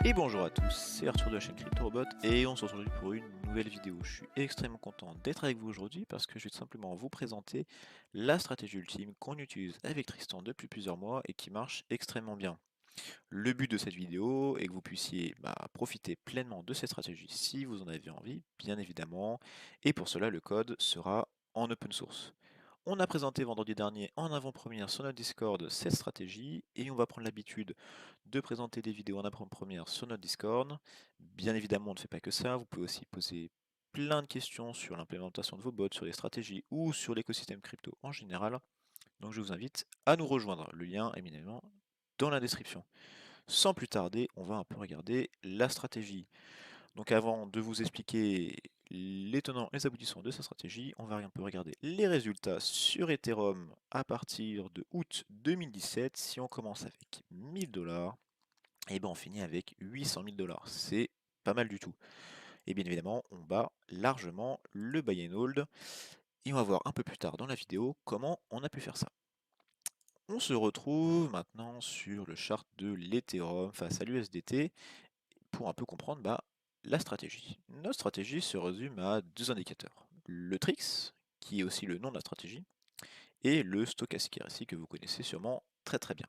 Et bonjour à tous, c'est Arthur de la chaîne CryptoRobot et on se retrouve aujourd'hui pour une nouvelle vidéo. Je suis extrêmement content d'être avec vous aujourd'hui parce que je vais tout simplement vous présenter la stratégie ultime qu'on utilise avec Tristan depuis plusieurs mois et qui marche extrêmement bien. Le but de cette vidéo est que vous puissiez profiter pleinement de cette stratégie si vous en avez envie, bien évidemment, et pour cela le code sera en open source. On a présenté vendredi dernier en avant-première sur notre Discord cette stratégie et on va prendre l'habitude de présenter des vidéos en avant-première sur notre Discord. Bien évidemment, on ne fait pas que ça, vous pouvez aussi poser plein de questions sur l'implémentation de vos bots, sur les stratégies ou sur l'écosystème crypto en général. Donc je vous invite à nous rejoindre. Le lien est évidemment dans la description. Sans plus tarder, on va un peu regarder la stratégie. Donc avant de vous expliquer les tenants et les aboutissants de sa stratégie, on va un peu regarder les résultats sur Ethereum à partir de août 2017. Si on commence avec 1000 $, et ben on finit avec 800 000 $. C'est pas mal du tout. Et bien évidemment, on bat largement le buy and hold. Et on va voir un peu plus tard dans la vidéo comment on a pu faire ça. On se retrouve maintenant sur le chart de l'Ethereum face à l'USDT pour un peu comprendre la stratégie. Notre stratégie se résume à deux indicateurs. Le TRIX, qui est aussi le nom de la stratégie, et le Stochastic RSI que vous connaissez sûrement très très bien.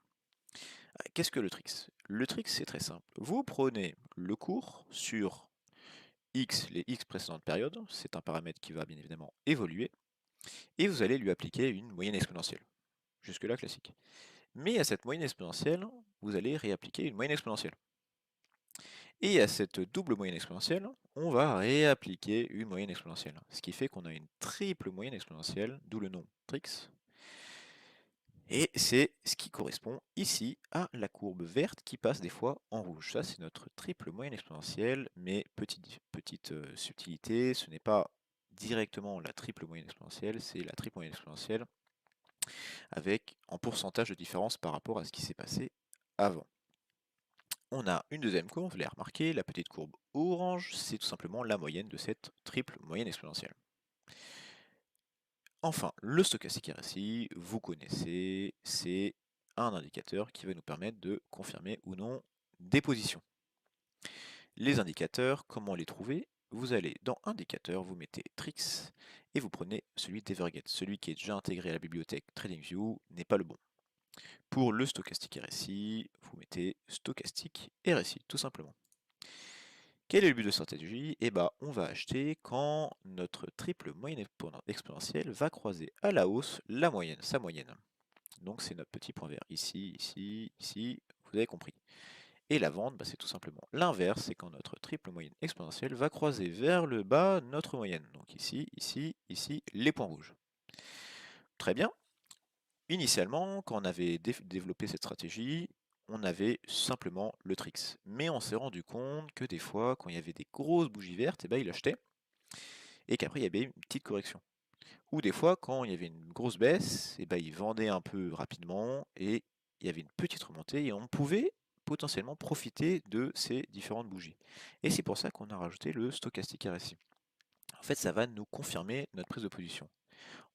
Qu'est-ce que le TRIX? Le TRIX, c'est très simple. Vous prenez le cours sur X, les X précédentes périodes, c'est un paramètre qui va bien évidemment évoluer, et vous allez lui appliquer une moyenne exponentielle. Jusque-là, classique. Mais à cette moyenne exponentielle, vous allez réappliquer une moyenne exponentielle. Et à cette double moyenne exponentielle, on va réappliquer une moyenne exponentielle. Ce qui fait qu'on a une triple moyenne exponentielle, d'où le nom TRIX. Et c'est ce qui correspond ici à la courbe verte qui passe des fois en rouge. Ça, c'est notre triple moyenne exponentielle, mais petite subtilité, ce n'est pas directement la triple moyenne exponentielle, c'est la triple moyenne exponentielle avec en pourcentage de différence par rapport à ce qui s'est passé avant. On a une deuxième courbe, vous l'avez remarqué, la petite courbe orange, c'est tout simplement la moyenne de cette triple moyenne exponentielle. Enfin, le stochastique RSI, vous connaissez, c'est un indicateur qui va nous permettre de confirmer ou non des positions. Les indicateurs, comment les trouver? Vous allez dans Indicateur, vous mettez Trix et vous prenez celui d'Everget. Celui qui est déjà intégré à la bibliothèque TradingView n'est pas le bon. Pour le stochastique RSI, vous mettez stochastique RSI, tout simplement. Quel est le but de cette stratégie? Eh bien, on va acheter quand notre triple moyenne exponentielle va croiser à la hausse la moyenne, sa moyenne. Donc c'est notre petit point vert ici, ici, ici, vous avez compris. Et la vente, c'est tout simplement l'inverse, c'est quand notre triple moyenne exponentielle va croiser vers le bas notre moyenne. Donc ici, ici, ici, les points rouges. Très bien. Initialement, quand on avait développé cette stratégie, on avait simplement le trix. Mais on s'est rendu compte que des fois, quand il y avait des grosses bougies vertes, il achetait, et qu'après il y avait une petite correction. Ou des fois, quand il y avait une grosse baisse, il vendait un peu rapidement, et il y avait une petite remontée, et on pouvait potentiellement profiter de ces différentes bougies. Et c'est pour ça qu'on a rajouté le stochastic RSI. En fait, ça va nous confirmer notre prise de position.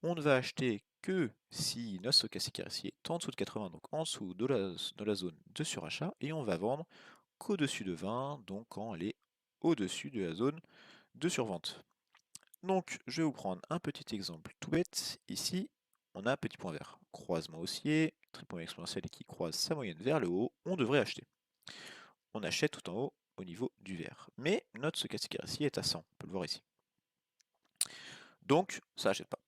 On ne va acheter que si notre stochastique RSI est en dessous de 80, donc en dessous de la zone de surachat, et on va vendre qu'au-dessus de 20, donc quand elle est au-dessus de la zone de survente. Donc, je vais vous prendre un petit exemple tout bête. Ici, on a un petit point vert. Croisement haussier, triple exponentiel qui croise sa moyenne vers le haut, on devrait acheter. On achète tout en haut au niveau du vert. Mais notre stochastique RSI est à 100, on peut le voir ici. Donc, ça n'achète pas.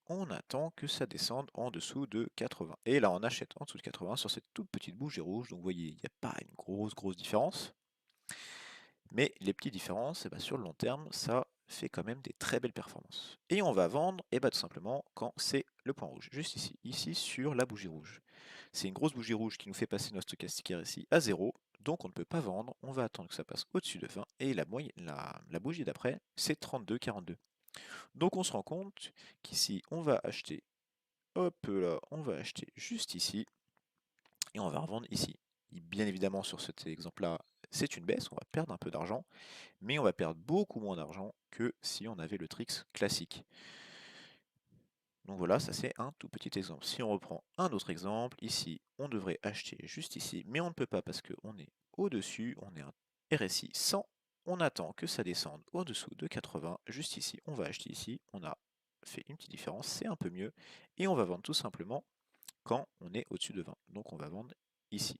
On attend que ça descende en dessous de 80. Et là, on achète en dessous de 80 sur cette toute petite bougie rouge. Donc, vous voyez, il n'y a pas une grosse différence. Mais les petites différences, sur le long terme, ça fait quand même des très belles performances. Et on va vendre, tout simplement, quand c'est le point rouge. Juste ici, ici sur la bougie rouge. C'est une grosse bougie rouge qui nous fait passer notre stochastique RSI à 0. Donc, on ne peut pas vendre. On va attendre que ça passe au-dessus de 20. Et la bougie d'après, c'est 32,42. Donc on se rend compte qu'ici, on va acheter, hop là, on va acheter juste ici, et on va revendre ici. Et bien évidemment, sur cet exemple-là, c'est une baisse, on va perdre un peu d'argent, mais on va perdre beaucoup moins d'argent que si on avait le trix classique. Donc voilà, ça c'est un tout petit exemple. Si on reprend un autre exemple, ici, on devrait acheter juste ici, mais on ne peut pas parce qu'on est au-dessus, on est un RSI 100, on attend que ça descende au-dessous de 80, juste ici, on va acheter ici, on a fait une petite différence, c'est un peu mieux, et on va vendre tout simplement quand on est au-dessus de 20. Donc on va vendre ici,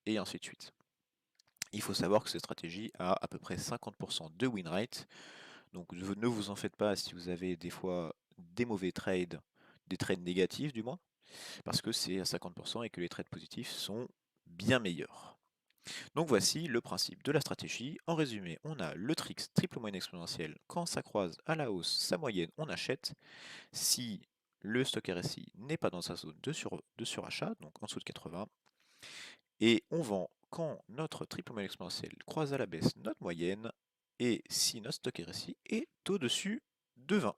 et ainsi de suite. Il faut savoir que cette stratégie a à peu près 50% de win rate, donc ne vous en faites pas si vous avez des fois des mauvais trades, des trades négatifs du moins, parce que c'est à 50% et que les trades positifs sont bien meilleurs. Donc voici le principe de la stratégie. En résumé, on a le tricks triple moyenne exponentielle. Quand ça croise à la hausse sa moyenne, on achète. Si le stock RSI n'est pas dans sa zone de surachat, donc en dessous de 80, et on vend quand notre triple moyenne exponentielle croise à la baisse notre moyenne, et si notre stock RSI est au-dessus de 20.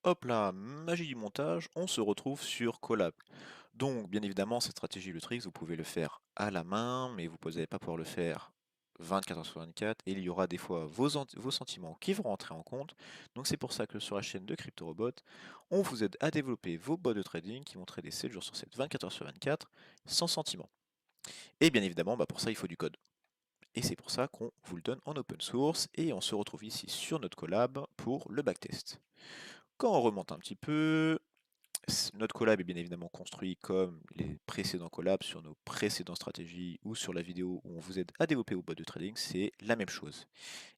Hop là, magie du montage, on se retrouve sur Collab. Donc, bien évidemment, cette stratégie le tricks, vous pouvez le faire à la main, mais vous n'allez pas pouvoir le faire 24 heures sur 24, et il y aura des fois vos sentiments qui vont rentrer en compte. Donc c'est pour ça que sur la chaîne de CryptoRobot, on vous aide à développer vos bots de trading qui vont trader 7 jours sur 7, 24 heures sur 24, sans sentiment. Et bien évidemment, pour ça, il faut du code. Et c'est pour ça qu'on vous le donne en open source, et on se retrouve ici sur notre collab pour le backtest. Quand on remonte un petit peu, notre collab est bien évidemment construit comme les précédents collabs sur nos précédentes stratégies ou sur la vidéo où on vous aide à développer vos bots de trading, c'est la même chose.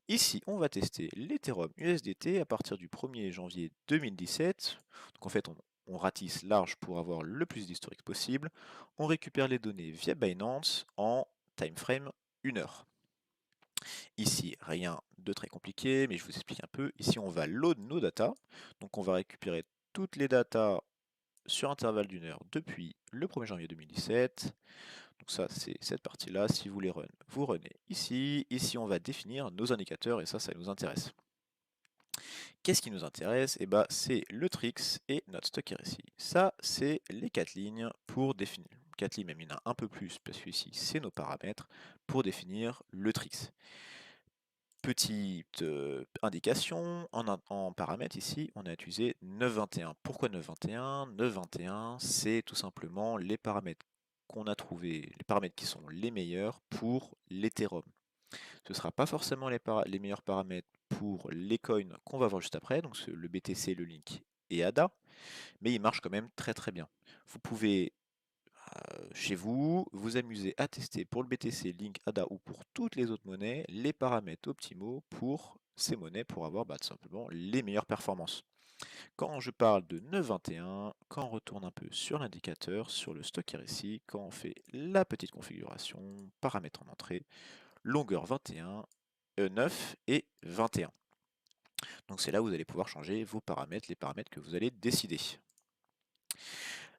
Ici, on va tester l'Ethereum USDT à partir du 1er janvier 2017. Donc en fait, on ratisse large pour avoir le plus d'historique possible. On récupère les données via Binance en time frame 1 heure. Ici, rien de très compliqué, mais je vous explique un peu. Ici, on va load nos data. Donc on va récupérer toutes les datas sur intervalle d'une heure depuis le 1er janvier 2017. Donc ça, c'est cette partie-là. Si vous les run, vous runnez ici. Ici, on va définir nos indicateurs et ça nous intéresse. Qu'est-ce qui nous intéresse? C'est le tricks et notre stock RSI. Ça, c'est les 4 lignes pour définir. 4 lignes, même il y en a un peu plus parce que ici, c'est nos paramètres pour définir le tricks. Petite indication, en paramètres ici, on a utilisé 9.21. Pourquoi 9.21? 9.21, c'est tout simplement les paramètres qu'on a trouvés, les paramètres qui sont les meilleurs pour l'Ethereum. Ce ne sera pas forcément les meilleurs paramètres pour les coins qu'on va voir juste après, donc le BTC, le Link et ADA, mais ils marchent quand même très très bien. Vous pouvez chez vous, vous amuser à tester pour le BTC, Link, ADA ou pour toutes les autres monnaies, les paramètres optimaux pour ces monnaies pour avoir tout simplement les meilleures performances. Quand je parle de 9.21, quand on retourne un peu sur l'indicateur, sur le stock RSI, quand on fait la petite configuration, paramètres en entrée, longueur 21, 9 et 21. Donc c'est là où vous allez pouvoir changer vos paramètres, les paramètres que vous allez décider.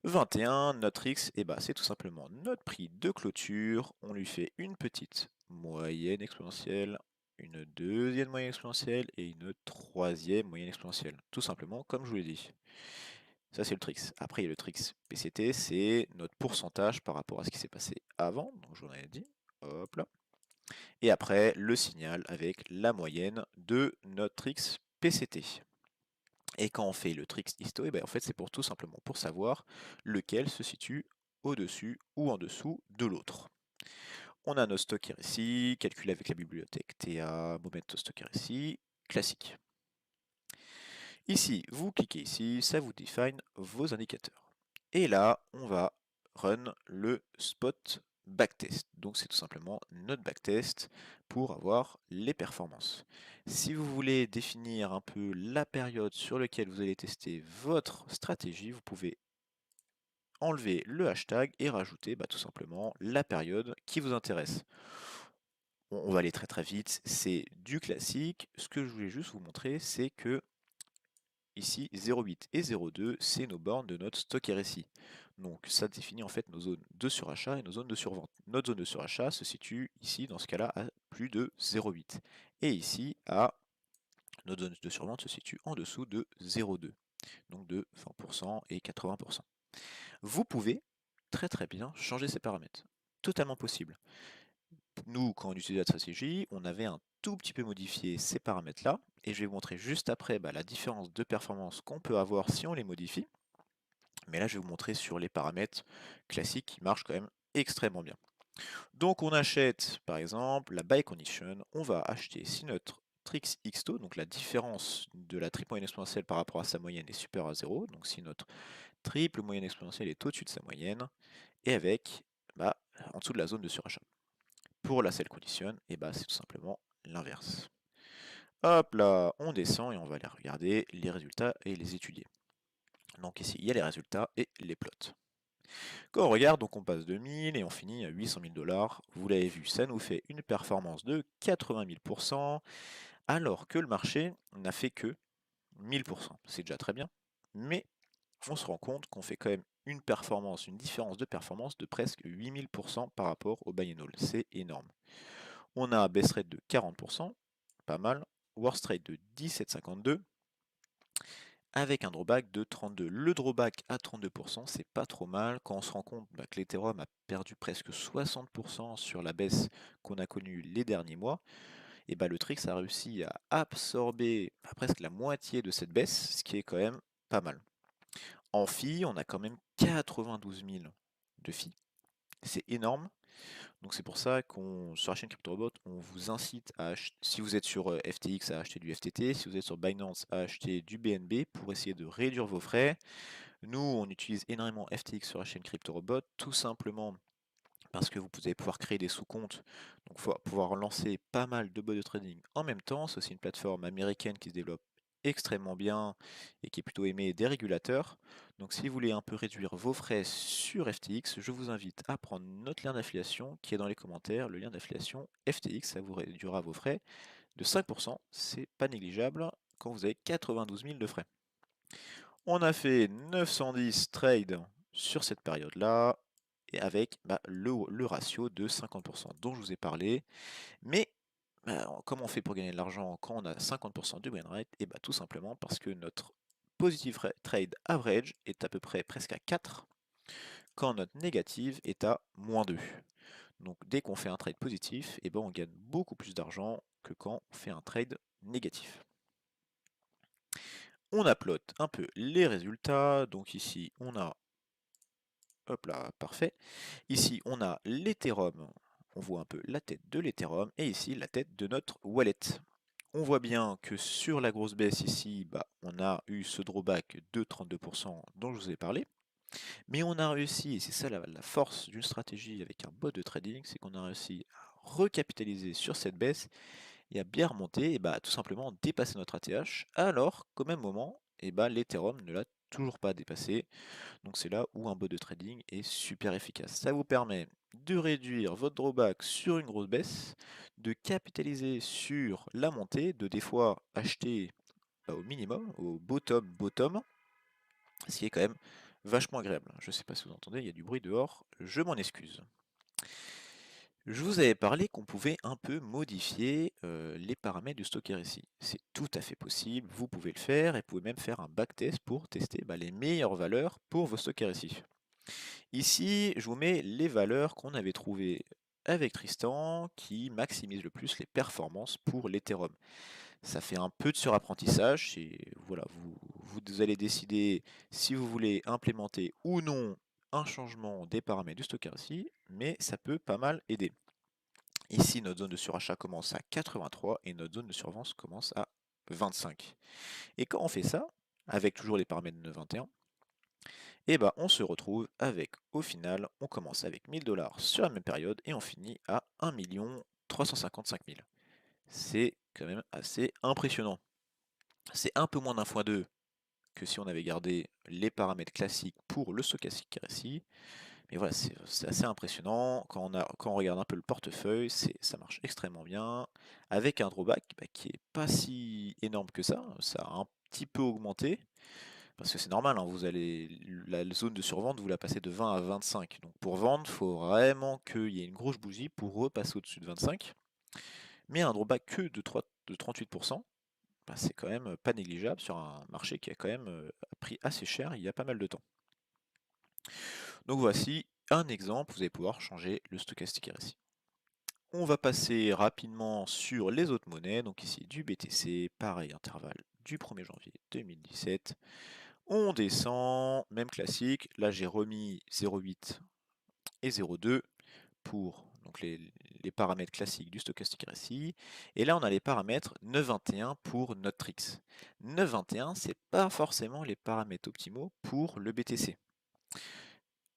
21, notre X, c'est tout simplement notre prix de clôture. On lui fait une petite moyenne exponentielle, une deuxième moyenne exponentielle et une troisième moyenne exponentielle. Tout simplement, comme je vous l'ai dit. Ça, c'est le tricks. Après, il y a le tricks PCT, c'est notre pourcentage par rapport à ce qui s'est passé avant. Donc, je vous en ai dit. Hop là. Et après, le signal avec la moyenne de notre tricks PCT. Et quand on fait le tricks histo, en fait c'est pour tout simplement pour savoir lequel se situe au-dessus ou en dessous de l'autre. On a nos stocks RSI, calculés avec la bibliothèque TA, Momento Stock RSI, classique. Ici, vous cliquez ici, ça vous define vos indicateurs. Et là, on va run le spot backtest. Donc c'est tout simplement notre backtest pour avoir les performances. Si vous voulez définir un peu la période sur laquelle vous allez tester votre stratégie, vous pouvez enlever le hashtag et rajouter tout simplement la période qui vous intéresse. On va aller très très vite, c'est du classique. Ce que je voulais juste vous montrer, c'est que ici 0,8 et 0,2, c'est nos bornes de notre stock RSI. Donc ça définit en fait nos zones de surachat et nos zones de survente. Notre zone de surachat se situe ici, dans ce cas-là, à plus de 0,8. Et ici, notre zone de survente se situe en dessous de 0,2. Donc de 20% et 80%. Vous pouvez très très bien changer ces paramètres. Totalement possible. Nous, quand on utilisait la stratégie, on avait un tout petit peu modifié ces paramètres-là, et je vais vous montrer juste après la différence de performance qu'on peut avoir si on les modifie. Mais là, je vais vous montrer sur les paramètres classiques qui marchent quand même extrêmement bien. Donc on achète par exemple la buy condition, on va acheter si notre trix xto, donc la différence de la triple moyenne exponentielle par rapport à sa moyenne est supérieure à 0, donc si notre triple moyenne exponentielle est au-dessus de sa moyenne, et avec en dessous de la zone de surachat. Pour la sell condition, et c'est tout simplement l'inverse. Hop là, on descend et on va aller regarder les résultats et les étudier. Donc ici, il y a les résultats et les plots. Quand on regarde, donc on passe de 1000 et on finit à 800 000 $. Vous l'avez vu, ça nous fait une performance de 80 000%, alors que le marché n'a fait que 1000%. C'est déjà très bien, mais on se rend compte qu'on fait quand même une performance, une différence de performance de presque 8000% par rapport au buy and hold. C'est énorme. On a un best rate de 40%, pas mal. Worst rate de 17,52 avec un drawback de 32. Le drawback à 32%, c'est pas trop mal quand on se rend compte que l'Ethereum a perdu presque 60% sur la baisse qu'on a connue les derniers mois. Et le Trix a réussi à absorber presque la moitié de cette baisse, ce qui est quand même pas mal. En filles, on a quand même 92 000 de filles. C'est énorme. Donc c'est pour ça qu'on sur la chaîne CryptoRobot, on vous incite à acheter, si vous êtes sur FTX, à acheter du FTT, si vous êtes sur Binance, à acheter du BNB pour essayer de réduire vos frais. Nous, on utilise énormément FTX sur la chaîne CryptoRobot, tout simplement parce que vous allez pouvoir créer des sous-comptes, donc pouvoir lancer pas mal de bots de trading en même temps. C'est aussi une plateforme américaine qui se développe extrêmement bien et qui est plutôt aimée des régulateurs. Donc si vous voulez un peu réduire vos frais sur FTX, je vous invite à prendre notre lien d'affiliation qui est dans les commentaires, le lien d'affiliation FTX, ça vous réduira vos frais de 5%, c'est pas négligeable quand vous avez 92 000 de frais. On a fait 910 trades sur cette période-là, et avec le ratio de 50% dont je vous ai parlé. Mais comment on fait pour gagner de l'argent quand on a 50% du win rate? Et tout simplement parce que notre positive trade average est à peu près presque à 4, quand notre négative est à -2. Donc dès qu'on fait un trade positif, on gagne beaucoup plus d'argent que quand on fait un trade négatif. On upload un peu les résultats. Donc ici, on a, hop là, parfait. Ici, on a l'Ethereum. On voit un peu la tête de l'Ethereum et ici la tête de notre wallet. On voit bien que sur la grosse baisse ici, on a eu ce drawback de 32% dont je vous ai parlé. Mais on a réussi, et c'est ça la force d'une stratégie avec un bot de trading, c'est qu'on a réussi à recapitaliser sur cette baisse et à bien remonter, et tout simplement dépasser notre ATH, alors qu'au même moment, l'Ethereum ne l'a toujours pas dépassé. Donc c'est là où un bot de trading est super efficace. Ça vous permet de réduire votre drawback sur une grosse baisse, de capitaliser sur la montée, de des fois acheter au minimum, au bottom, ce qui est quand même vachement agréable. Je ne sais pas si vous entendez, il y a du bruit dehors, je m'en excuse. Je vous avais parlé qu'on pouvait un peu modifier les paramètres du stocker ici. C'est tout à fait possible, vous pouvez le faire et vous pouvez même faire un backtest pour tester les meilleures valeurs pour vos stockers ici. Ici, je vous mets les valeurs qu'on avait trouvées avec Tristan qui maximisent le plus les performances pour l'Ethereum. Ça fait un peu de surapprentissage et voilà, vous allez décider si vous voulez implémenter ou non un changement des paramètres du stocker ici, mais ça peut pas mal aider. Ici, notre zone de surachat commence à 83 et notre zone de survente commence à 25. Et quand on fait ça, avec toujours les paramètres de 21, on se retrouve avec, au final, on commence avec 1000 $ sur la même période et on finit à 1 355 000. C'est quand même assez impressionnant. C'est un peu moins d'un fois 2 que si on avait gardé les paramètres classiques pour le stochastique RSI. Mais voilà, c'est assez impressionnant. Quand on regarde un peu le portefeuille, ça marche extrêmement bien. Avec un drawback qui est pas si énorme que ça. Ça a un petit peu augmenté. Parce que c'est normal, hein, la zone de survente, vous la passez de 20 à 25. Donc pour vendre, il faut vraiment qu'il y ait une grosse bougie pour repasser au-dessus de 25. Mais un drawback que de 38%, c'est quand même pas négligeable sur un marché qui a quand même pris assez cher il y a pas mal de temps. Donc voici un exemple, vous allez pouvoir changer le stochastique RSI. On va passer rapidement sur les autres monnaies, donc ici du BTC, pareil intervalle du 1er janvier 2017. On descend, même classique, là j'ai remis 0,8 et 0,2 pour donc les paramètres classiques du Stochastic RSI. Et là, on a les paramètres 9.21 pour notre Trix. 9.21, c'est pas forcément les paramètres optimaux pour le BTC.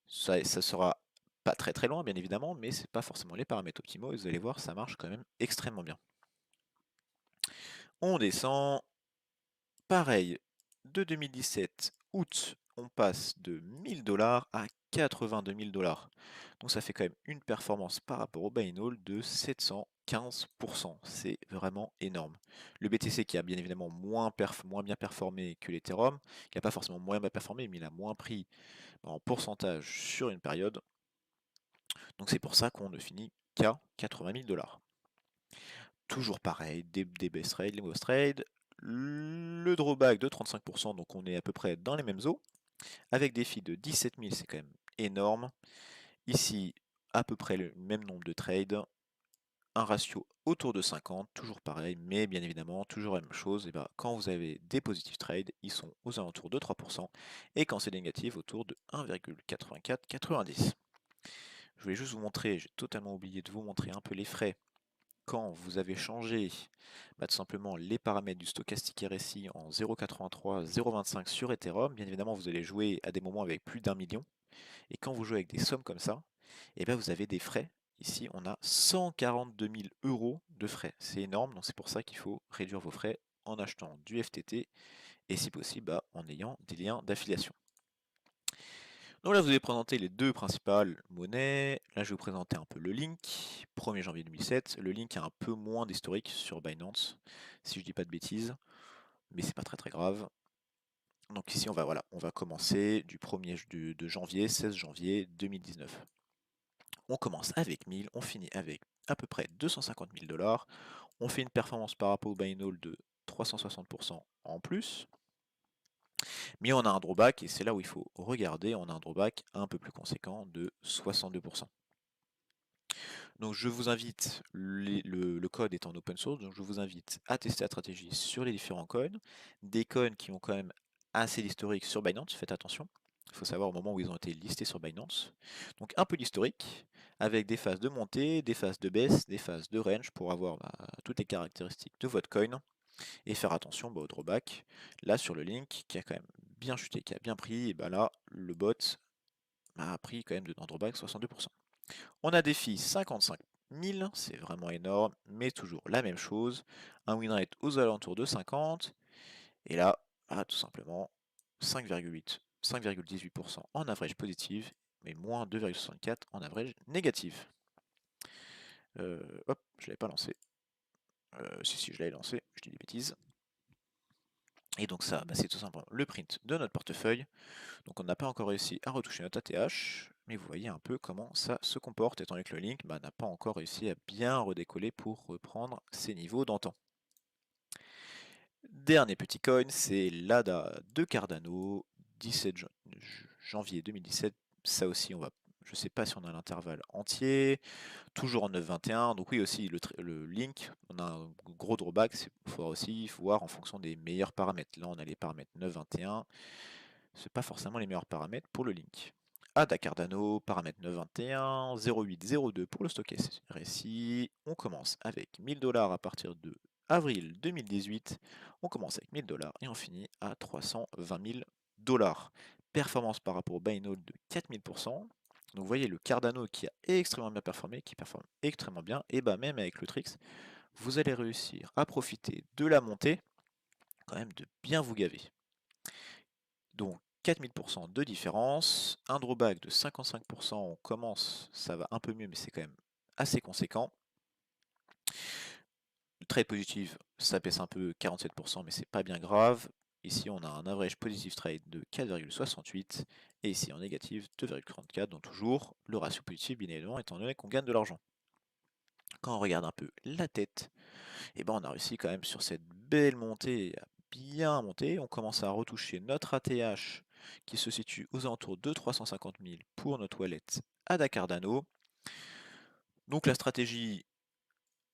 Ça sera pas très très loin, bien évidemment, mais c'est pas forcément les paramètres optimaux. Et vous allez voir, ça marche quand même extrêmement bien. On descend. Pareil, de 2017, août, on passe de 1000 $ à 82 000 $. Donc ça fait quand même une performance par rapport au buy and hold de 715%. C'est vraiment énorme. Le BTC qui a bien évidemment moins bien performé que l'Ethereum, il n'a pas forcément moins bien performé, mais il a moins pris en pourcentage sur une période. Donc c'est pour ça qu'on ne finit qu'à 80 000 $. Toujours pareil, des best trades, les most trades, le drawback de 35%, donc on est à peu près dans les mêmes eaux, avec des fees de 17 000, c'est quand même énorme. Ici, à peu près le même nombre de trades, un ratio autour de 50, toujours pareil, mais bien évidemment, toujours la même chose, et ben, quand vous avez des positive trades, ils sont aux alentours de 3%, et quand c'est négatif, autour de 1,8490. Je voulais juste vous montrer, j'ai totalement oublié de vous montrer un peu les frais quand vous avez changé tout simplement les paramètres du Stochastic RSI en 0,83, 0,25 sur Ethereum. Bien évidemment, vous allez jouer à des moments avec plus d'1 million. Et quand vous jouez avec des sommes comme ça, et ben vous avez des frais. Ici, on a 142 000 € de frais. C'est énorme, donc c'est pour ça qu'il faut réduire vos frais en achetant du FTT et si possible en ayant des liens d'affiliation. Donc là, je vous ai présenté les deux principales monnaies. Là, je vais vous présenter un peu le Link. 1er janvier 2007. Le Link a un peu moins d'historique sur Binance, si je dis pas de bêtises, mais c'est pas très très grave. Donc ici, on va commencer du 1er de janvier, 16 janvier 2019. On commence avec 1000, on finit avec à peu près 250 000 $. On fait une performance par rapport au buy and hold de 360% en plus. Mais on a un drawback, et c'est là où il faut regarder, on a un drawback un peu plus conséquent de 62%. Donc je vous invite, le code est en open source, donc je vous invite à tester la stratégie sur les différents coins. Des coins qui ont quand même assez d'historique sur Binance, faites attention. Il faut savoir au moment où ils ont été listés sur Binance. Donc un peu d'historique, avec des phases de montée, des phases de baisse, des phases de range pour avoir toutes les caractéristiques de votre coin. Et faire attention au drawback. Là sur le Link, qui a quand même bien chuté, qui a bien pris, et là le bot a pris quand même de drawback 62%. On a des fees 55 000, c'est vraiment énorme, mais toujours la même chose. Un win rate aux alentours de 50, et là, tout simplement 5,8, 5,18% en average positive, mais moins 2,64 en average négative. Hop, je l'avais pas lancé. Si, je l'avais lancé, je dis des bêtises. Et donc ça, c'est tout simplement le print de notre portefeuille. Donc on n'a pas encore réussi à retoucher notre ATH, mais vous voyez un peu comment ça se comporte, étant donné que le Link n'a pas encore réussi à bien redécoller pour reprendre ses niveaux d'antan. Dernier petit coin, c'est l'ADA de Cardano, 17 janvier 2017. Ça aussi, je ne sais pas si on a l'intervalle entier, toujours en 9,21. Donc oui aussi, le Link, on a un gros drawback, il faudra aussi voir en fonction des meilleurs paramètres. Là, on a les paramètres 9,21. C'est pas forcément les meilleurs paramètres pour le Link. ADA Cardano, paramètre 921, 0802 pour le Stochastic RSI. On commence avec 1000 $ à partir de avril 2018. On commence avec 1000 $ et on finit à 320 000 $. Performance par rapport au buy and hold de 4000%. Donc vous voyez le Cardano qui a extrêmement bien performé, qui performe extrêmement bien, et même avec le Trix, vous allez réussir à profiter de la montée, quand même de bien vous gaver. Donc 4000% de différence, un drawback de 55%, on commence, ça va un peu mieux, mais c'est quand même assez conséquent. Le trade positif, ça baisse un peu 47%, mais c'est pas bien grave. Ici, on a un average positive trade de 4,68 et ici en négatif 2,34, donc toujours le ratio positif, bien évidemment, étant donné qu'on gagne de l'argent. Quand on regarde un peu la tête, on a réussi quand même sur cette belle montée à bien monter. On commence à retoucher notre ATH qui se situe aux alentours de 350 000 pour notre wallet ADA Cardano. Donc la stratégie,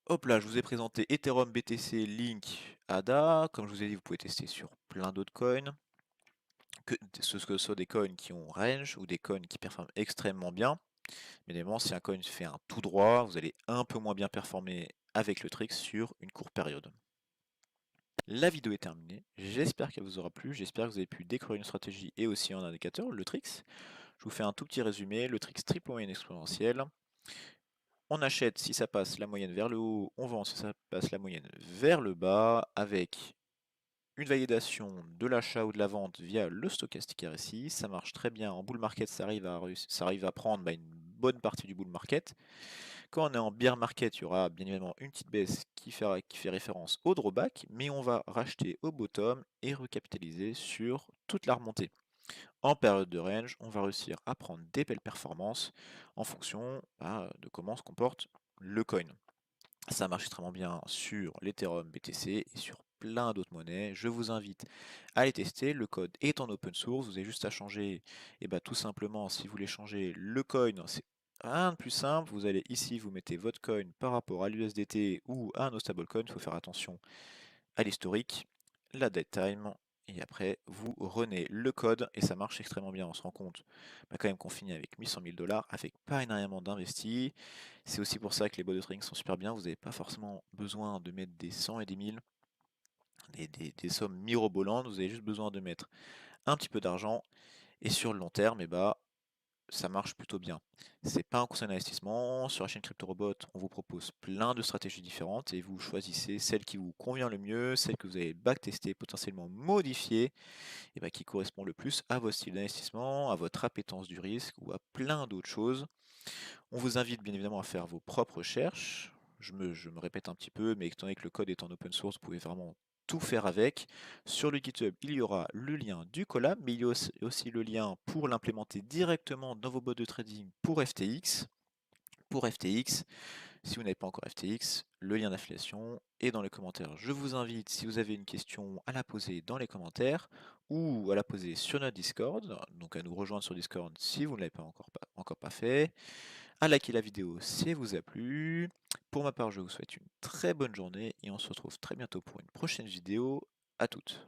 hop là, je vous ai présenté Ethereum, BTC, Link, ADA. Comme je vous ai dit, vous pouvez tester sur plein d'autres coins. Que ce soit des coins qui ont range ou des coins qui performent extrêmement bien. Bien évidemment, si un coin fait un tout droit, vous allez un peu moins bien performer avec le trick sur une courte période. La vidéo est terminée, j'espère qu'elle vous aura plu, j'espère que vous avez pu découvrir une stratégie et aussi un indicateur, le Trix. Je vous fais un tout petit résumé, le Trix triple moyenne exponentielle. On achète si ça passe la moyenne vers le haut, on vend si ça passe la moyenne vers le bas, avec une validation de l'achat ou de la vente via le stochastique RSI. Ça marche très bien en bull market, ça arrive à prendre une bonne partie du bull market. Quand on est en bear market, il y aura bien évidemment une petite baisse qui fait référence au drawback, mais on va racheter au bottom et recapitaliser sur toute la remontée. En période de range, on va réussir à prendre des belles performances en fonction de comment se comporte le coin. Ça marche extrêmement bien sur l'Ethereum BTC et sur plein d'autres monnaies. Je vous invite à les tester. Le code est en open source. Vous avez juste à changer, et tout simplement, si vous voulez changer le coin, c'est rien de plus simple. Vous allez ici, vous mettez votre coin par rapport à l'USDT ou à nos stablecoins. Il faut faire attention à l'historique, la date time, et après vous renez le code et ça marche extrêmement bien. On se rend compte quand même qu'on finit avec 1100 000 dollars avec pas énormément d'investis. C'est aussi pour ça que les bots de trading sont super bien. Vous n'avez pas forcément besoin de mettre des 100 et des 1000, des sommes mirobolantes. Vous avez juste besoin de mettre un petit peu d'argent et sur le long terme, ça marche plutôt bien. C'est pas un conseil d'investissement. Sur la chaîne CryptoRobot, on vous propose plein de stratégies différentes et vous choisissez celle qui vous convient le mieux, celle que vous avez backtestée, potentiellement modifiée, qui correspond le plus à votre style d'investissement, à votre appétence du risque ou à plein d'autres choses. On vous invite bien évidemment à faire vos propres recherches. Je me répète un petit peu, mais étant donné que le code est en open source, vous pouvez vraiment tout faire avec. Sur le GitHub, il y aura le lien du collab, mais il y a aussi le lien pour l'implémenter directement dans vos bots de trading pour FTX. Pour FTX, si vous n'avez pas encore FTX, le lien d'affiliation est dans les commentaires. Je vous invite, si vous avez une question, à la poser dans les commentaires ou à la poser sur notre Discord, donc à nous rejoindre sur Discord si vous ne l'avez pas fait, à liker la vidéo si elle vous a plu. Pour ma part, je vous souhaite une très bonne journée et on se retrouve très bientôt pour une prochaine vidéo. À toutes.